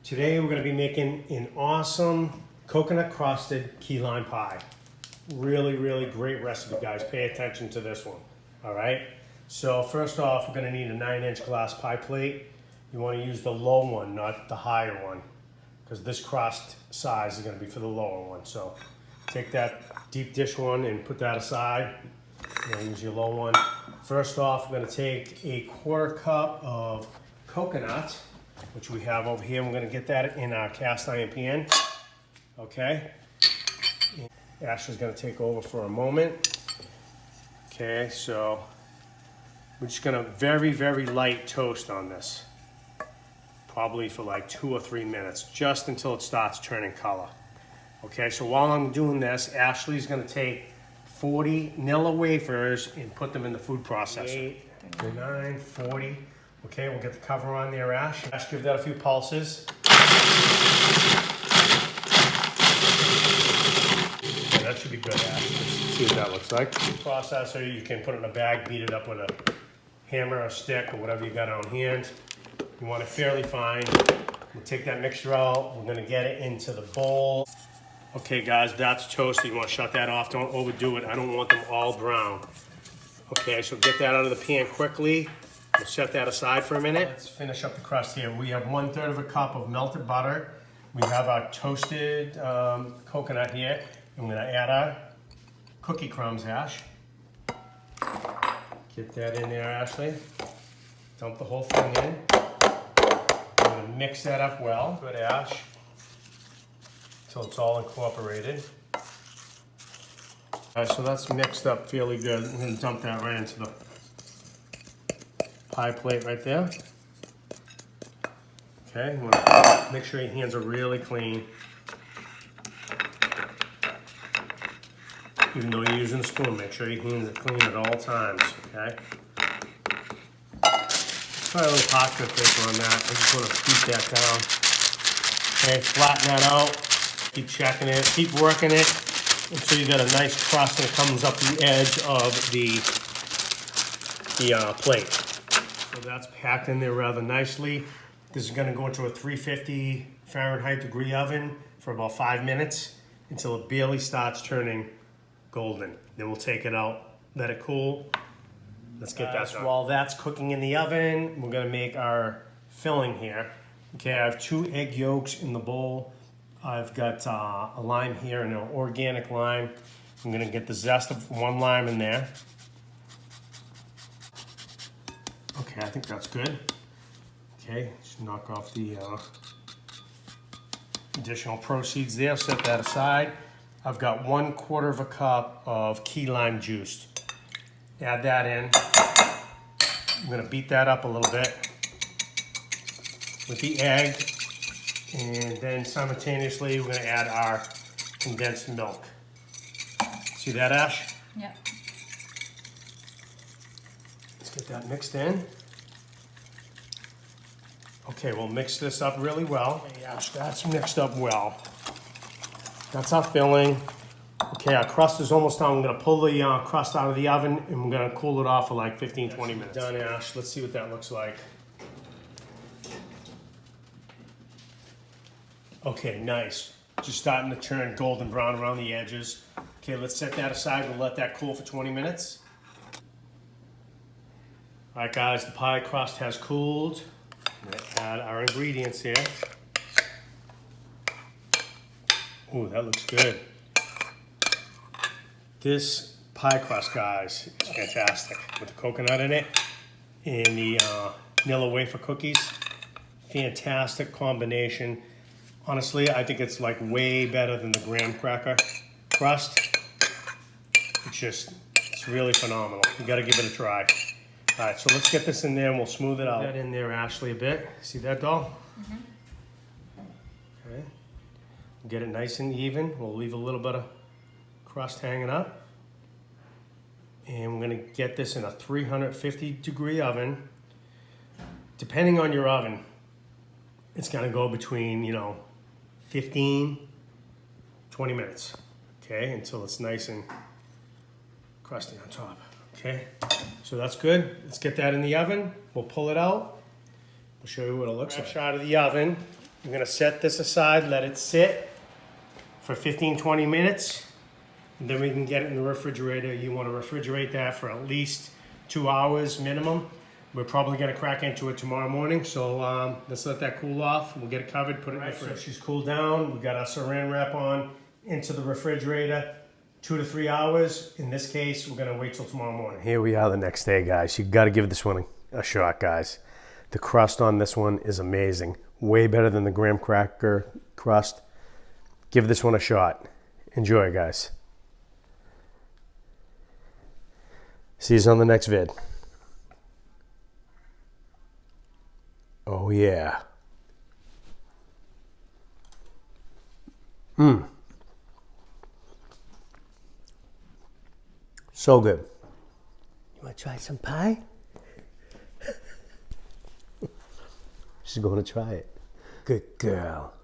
Today we're going to be making an awesome coconut crusted key lime pie. Really great recipe, guys. Pay attention to this one. All right. So first off, we're going to need a 9-inch glass pie plate. You want to use the low one, not the higher one, because this crust size is going to be for the lower one. So take that deep dish one and put that aside. And use your low one. First off, we're going to take a 1/4 cup of coconut, which we have over here. We're going to get that in our cast iron pan. Okay. Ashley's going to take over for a moment. Okay, so we're just going to very light toast on this. Probably for like 2 or 3 minutes, just until it starts turning color. Okay, so while I'm doing this, Ashley's going to take 40 Nilla wafers and put them in the food processor. 8, 9, 40. Okay, we'll get the cover on there, Ash. Ash, give that a few pulses. Yeah, that should be good, Ash. Let's see what that looks like. Food processor, you can put it in a bag, beat it up with a hammer or stick or whatever you got on hand. You want it fairly fine. We'll take that mixture out. We're gonna get it into the bowl. Okay, guys, that's toasted. You want to shut that off. Don't overdo it. I don't want them all brown. Okay, so get that out of the pan quickly. We'll set that aside for a minute. Let's finish up the crust here. We have 1/3 of a cup of melted butter. We have our toasted coconut here. I'm going to add our cookie crumbs, Ash. Get that in there, Ashley. Dump the whole thing in. I'm going to mix that up well. Good, Ash. Until it's all incorporated. All right, so that's mixed up fairly good. I'm going to dump that right into the pie plate right there. Okay, you want to make sure your hands are really clean. Even though you're using a spoon, make sure your hands are clean at all times, okay? Try a little parchment paper on that. I just want to beat that down. Okay, flatten that out. Keep checking it, keep working it until you got a nice crust and it comes up the edge of the plate. So that's packed in there rather nicely. This is going to go into a 350 Fahrenheit degree oven for about 5 minutes until it barely starts turning golden. Then we'll take it out, let it cool. Let's get that done. While that's cooking in the oven, we're going to make our filling here. Okay, I have 2 egg yolks in the bowl. I've got a lime here, an organic lime. I'm going to get the zest of 1 lime in there. Okay, I think that's good. Okay, just knock off the additional proceeds there, set that aside. I've got 1/4 of a cup of key lime juice. Add that in. I'm going to beat that up a little bit with the egg. And then simultaneously, we're going to add our condensed milk. See that, Ash? Yeah. Let's get that mixed in. Okay, we'll mix this up really well. Okay, Ash, that's mixed up well. That's our filling. Okay, our crust is almost done. We're going to pull the crust out of the oven and we're going to cool it off for like 15-20 minutes. Done, Ash. Let's see what that looks like. Okay, nice. Just starting to turn golden brown around the edges. Okay, let's set that aside. We'll let that cool for 20 minutes. All right, guys, the pie crust has cooled. I'm gonna add our ingredients here. Ooh, that looks good. This pie crust, guys, is fantastic. With the coconut in it and the Nilla wafer cookies. Fantastic combination. Honestly, I think it's like way better than the graham cracker crust. It's really phenomenal. You gotta give it a try. All right, so let's get this in there and we'll smooth it out. Put that in there, Ashley, a bit. See that, doll? Mm-hmm. Okay. Get it nice and even. We'll leave a little bit of crust hanging up. And we're gonna get this in a 350 degree oven. Depending on your oven, it's gonna go between, 15, 20 minutes, okay, until it's nice and crusty on top, okay? So that's good. Let's get that in the oven. We'll pull it out. We'll show you what it looks like. Fresh out of the oven. I'm gonna set this aside, let it sit for 15-20 minutes. And then we can get it in the refrigerator. You want to refrigerate that for at least 2 hours minimum. We're probably going to crack into it tomorrow morning, so let's let that cool off. We'll get it covered, put it in the fridge. So she's cooled down. We got our saran wrap on into the refrigerator. 2 to 3 hours. In this case, we're going to wait till tomorrow morning. Here we are the next day, guys. You got to give this one a shot, guys. The crust on this one is amazing. Way better than the graham cracker crust. Give this one a shot. Enjoy, guys. See you on the next vid. Oh yeah. So good. You want to try some pie? She's going to try it. Good girl.